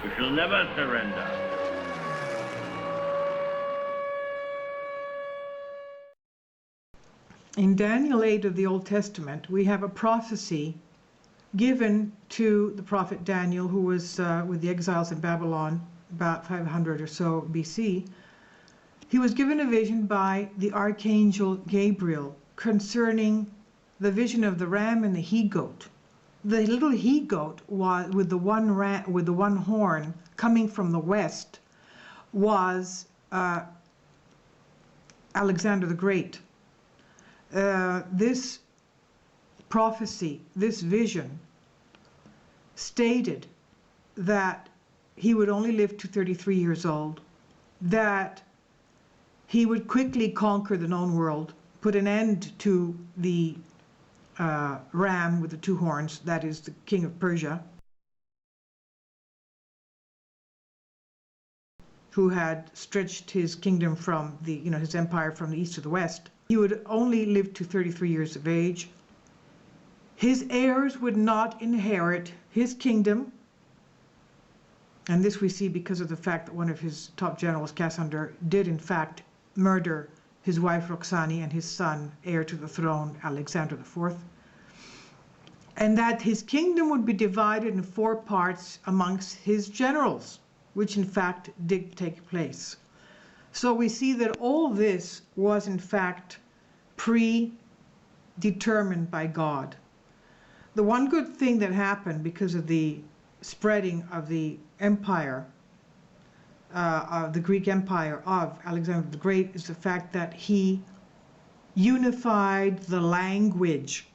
We shall never surrender. In Daniel 8 of the Old Testament, we have a prophecy given to the prophet Daniel, who was with the exiles in Babylon about 500 or so BC. He was given a vision by the archangel Gabriel concerning the vision of the ram and the he-goat. The little he-goat was with the one horn coming from the west was Alexander the Great. This prophecy, this vision, stated that he would only live to 33 years old, that he would quickly conquer the known world, put an end to the ram with the two horns, that is the king of Persia, who had stretched his kingdom from his empire from the east to the west. He would only live to 33 years of age. His heirs would not inherit his kingdom. And this we see because of the fact that one of his top generals, Cassander, did in fact murder his wife Roxani and his son, heir to the throne, Alexander IV. And that his kingdom would be divided in 4 parts amongst his generals, which in fact did take place. So we see that all this was in fact predetermined by God. The one good thing that happened because of the spreading of the empire, of the Greek Empire of Alexander the Great, is the fact that he unified the language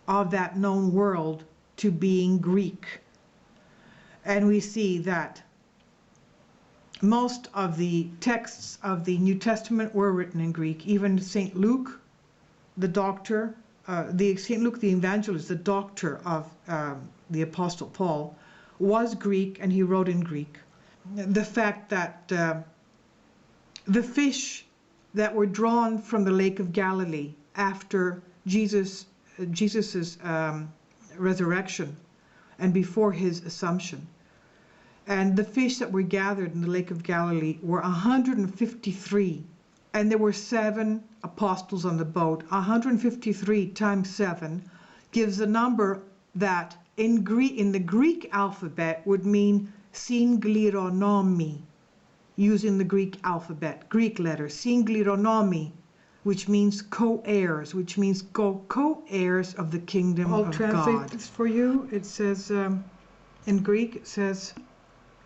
of that known world to being Greek. And we see that most of the texts of the New Testament were written in Greek. Even St. Luke, the doctor, St. Luke the evangelist, the doctor of the Apostle Paul, was Greek, and he wrote in Greek. The fact that the fish that were drawn from the Lake of Galilee after Jesus's resurrection and before his assumption, and the fish that were gathered in the Lake of Galilee were 153, and there were 7 apostles on the boat. 153 times 7 gives a number that in the Greek alphabet would mean synglironomi, using the Greek alphabet, Greek letters, synglironomi, which means co-heirs, which means co-heirs of the kingdom of God. I'll translate this for you. It says, in Greek, it says,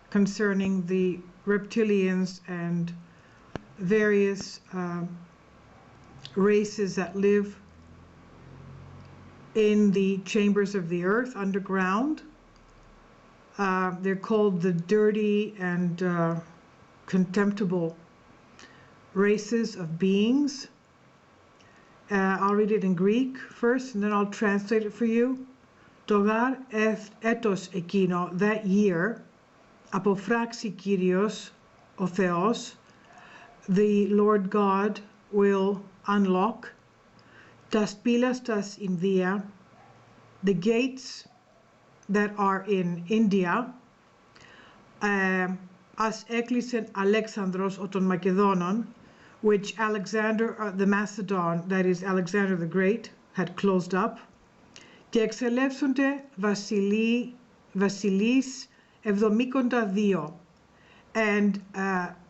concerning the reptilians and various races that live in the chambers of the earth underground. They're called the dirty and contemptible races of beings. I'll read it in Greek first and then I'll translate it for you. Το γάρ έτος εκείνο, that year, αποφράξει Κύριος, ο Θεός, the Lord God will unlock tas pilas tas India, the gates that are in India, as έκλεισεν Αλέξανδρος ο των Μακεδόνων, which Alexander the Macedon, that is Alexander the Great, had closed up. Και εξελεύσονται βασιλείς 72, and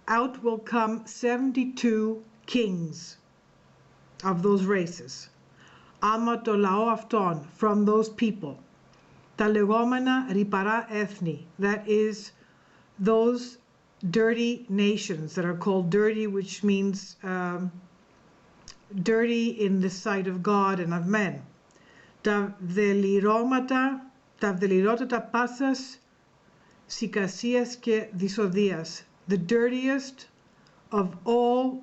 out will come 72 kings of those races. Άμα το λαό αυτών, from those people, τα λεγόμενα ρυπαρά έθνη, that is those dirty nations that are called dirty, which means dirty in the sight of God and of men. Τα βδελιρότατα πάσας σικασίας και δυσοδείας, the dirtiest of all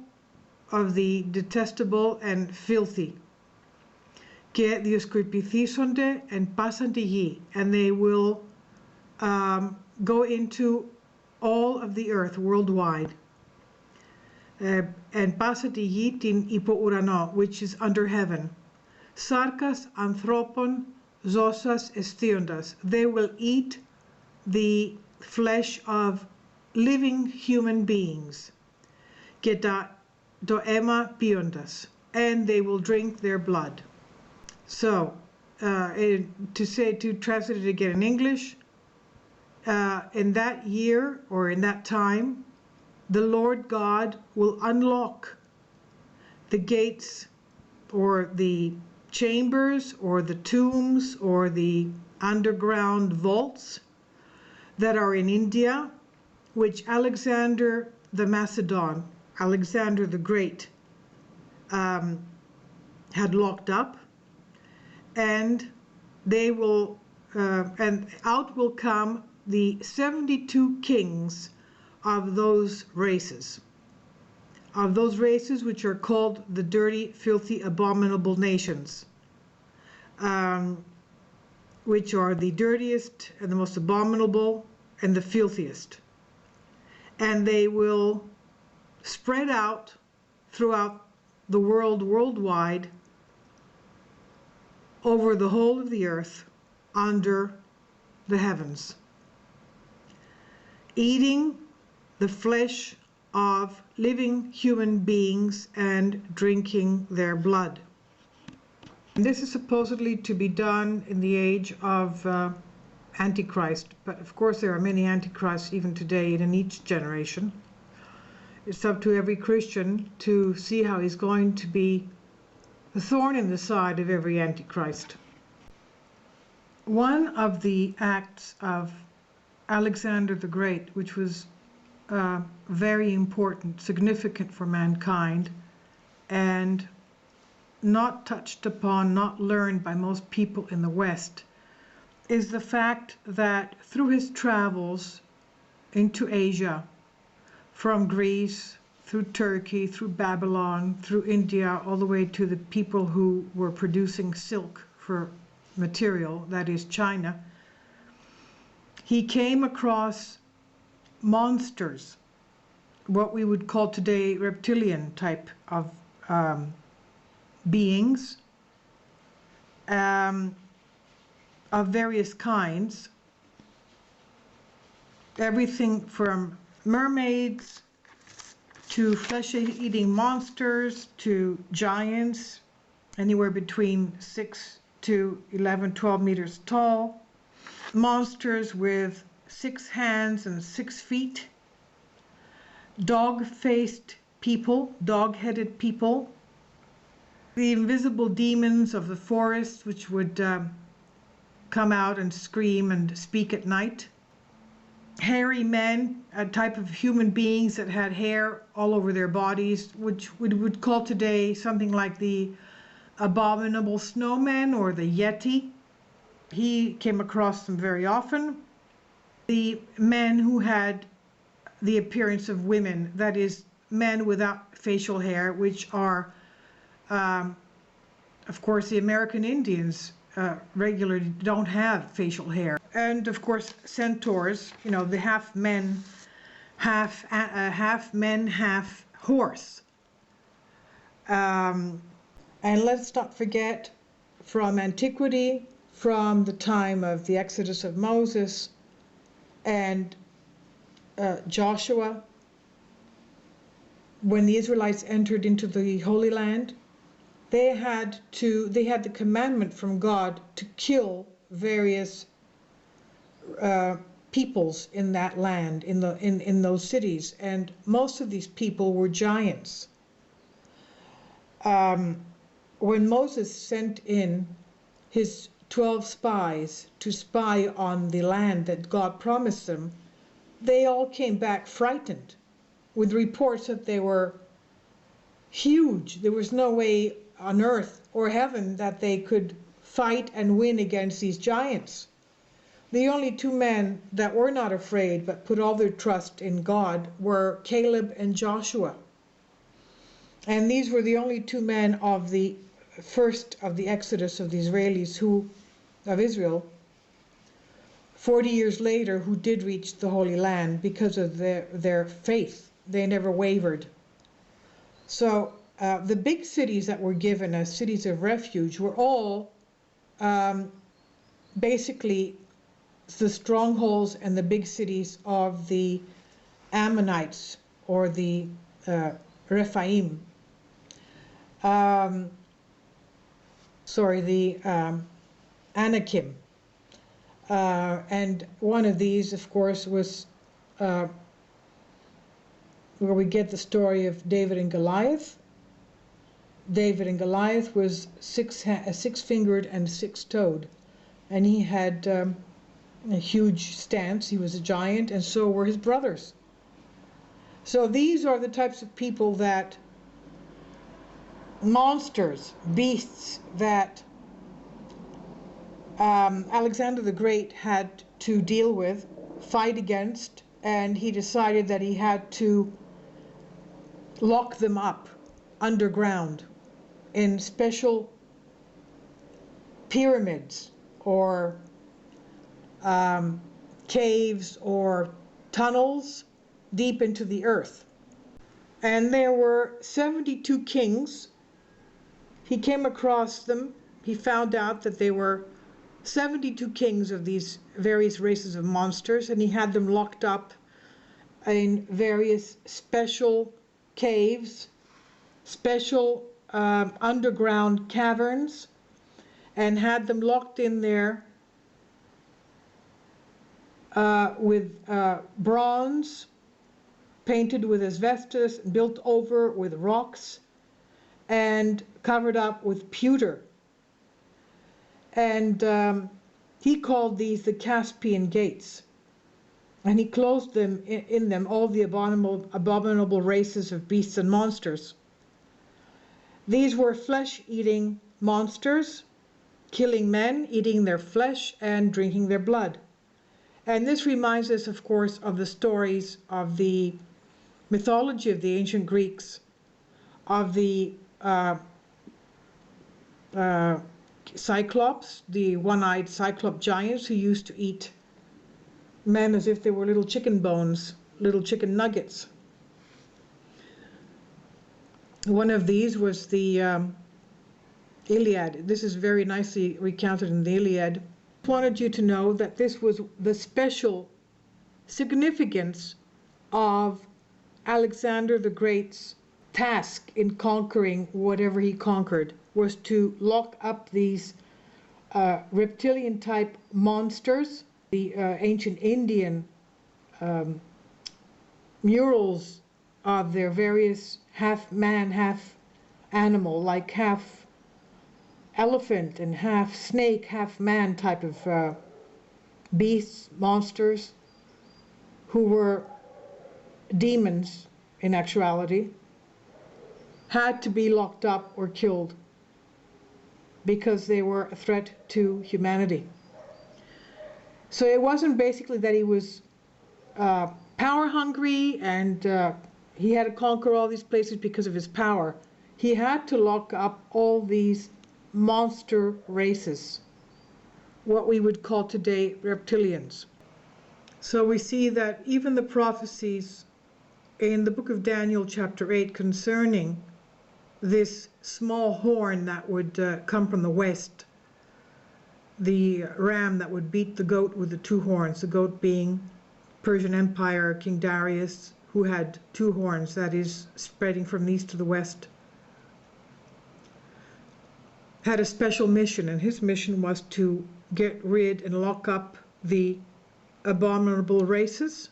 of the detestable and filthy. Και διοσκορπηθήσονται εν πάσαν τη γη, and they will go into all of the earth worldwide. Εν πάσα τη γη την υποουρανό, which is under heaven. Σάρκας ανθρώπων ζώσας εστίοντας, they will eat the flesh of living human beings, geta doema piondas, and they will drink their blood. So, to translate it again in English, in that year or in that time, the Lord God will unlock the gates or the chambers or the tombs or the underground vaults that are in India, which Alexander the Macedon, Alexander the Great, had locked up, and they will, and out will come the 72 kings of those races which are called the dirty, filthy, abominable nations, which are the dirtiest and the most abominable and the filthiest. And they will spread out throughout the world, worldwide, over the whole of the earth, under the heavens, eating the flesh of living human beings and drinking their blood. And this is supposedly to be done in the age of Antichrist, but of course there are many Antichrists even today and in each generation. It's up to every Christian to see how he's going to be a thorn in the side of every Antichrist. One of the acts of Alexander the Great, which was very important, significant for mankind, and not touched upon, not learned by most people in the West, is the fact that through his travels into Asia, from Greece, through Turkey, through Babylon, through India, all the way to the people who were producing silk for material, that is China, he came across monsters, what we would call today reptilian type of beings, of various kinds, everything from mermaids to flesh-eating monsters to giants, anywhere between 6 to 11, 12 meters tall, monsters with 6 hands and 6 feet, dog-faced people, dog-headed people, the invisible demons of the forest which would come out and scream and speak at night, hairy men, a type of human beings that had hair all over their bodies, which we would call today something like the abominable snowman or the Yeti. He came across them very often. The men who had the appearance of women, that is, men without facial hair, which are, of course, the American Indians regularly don't have facial hair. And of course, centaurs, you know, the half men, half horse. And let's not forget, from antiquity, from the time of the Exodus of Moses and Joshua, when the Israelites entered into the Holy Land, they had the commandment from God to kill various peoples in that land, in those cities, and most of these people were giants. When Moses sent in his 12 spies to spy on the land that God promised them, they all came back frightened with reports that they were huge. There was no way on earth or heaven that they could fight and win against these giants. The only 2 men that were not afraid but put all their trust in God were Caleb and Joshua. And these were the only 2 men of the first of the Exodus of the Israelis of Israel, 40 years later, who did reach the Holy Land because of their faith. They never wavered. So the big cities that were given as cities of refuge were all basically the strongholds and the big cities of the Ammonites, or the Rephaim. The Anakim. And one of these, of course, was where we get the story of David and Goliath. David and Goliath was six-fingered and six-toed, and he had a huge stance. He was a giant, and so were his brothers. So these are the types of people that, monsters, beasts, that Alexander the Great had to deal with, fight against, and he decided that he had to lock them up underground in special pyramids or caves or tunnels deep into the earth. And there were 72 kings. He came across them. He found out that there were 72 kings of these various races of monsters, and he had them locked up in various special caves, special underground caverns, and had them locked in there with bronze, painted with asbestos, built over with rocks, and covered up with pewter. And he called these the Caspian Gates. And he closed them in them all the abominable races of beasts and monsters. These were flesh-eating monsters, killing men, eating their flesh, and drinking their blood. And this reminds us, of course, of the stories of the mythology of the ancient Greeks, of the Cyclops, the one-eyed Cyclop giants who used to eat men as if they were little chicken bones, little chicken nuggets. One of these was the Iliad. This is very nicely recounted in the Iliad. I wanted you to know that this was the special significance of Alexander the Great's task in conquering whatever he conquered, was to lock up these reptilian type monsters. The ancient Indian murals of their various half man, half animal, like half elephant and half snake, half man type of beasts, monsters, who were demons in actuality, had to be locked up or killed because they were a threat to humanity. So it wasn't basically that he was power hungry and he had to conquer all these places because of his power. He had to lock up all these monster races, what we would call today reptilians. So we see that even the prophecies in the book of Daniel chapter 8 concerning this small horn that would come from the west, the ram that would beat the goat with the two horns, the goat being Persian Empire, King Darius, who had two horns, that is, spreading from the east to the west, had a special mission, and his mission was to get rid and lock up the abominable races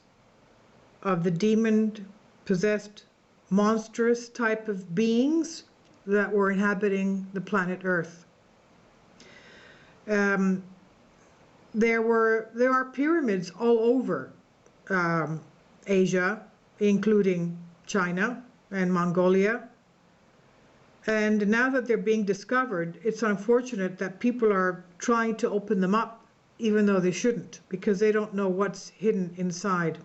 of the demon-possessed, monstrous type of beings that were inhabiting the planet Earth. There are pyramids all over Asia, including China and Mongolia. And now that they're being discovered, it's unfortunate that people are trying to open them up, even though they shouldn't, because they don't know what's hidden inside.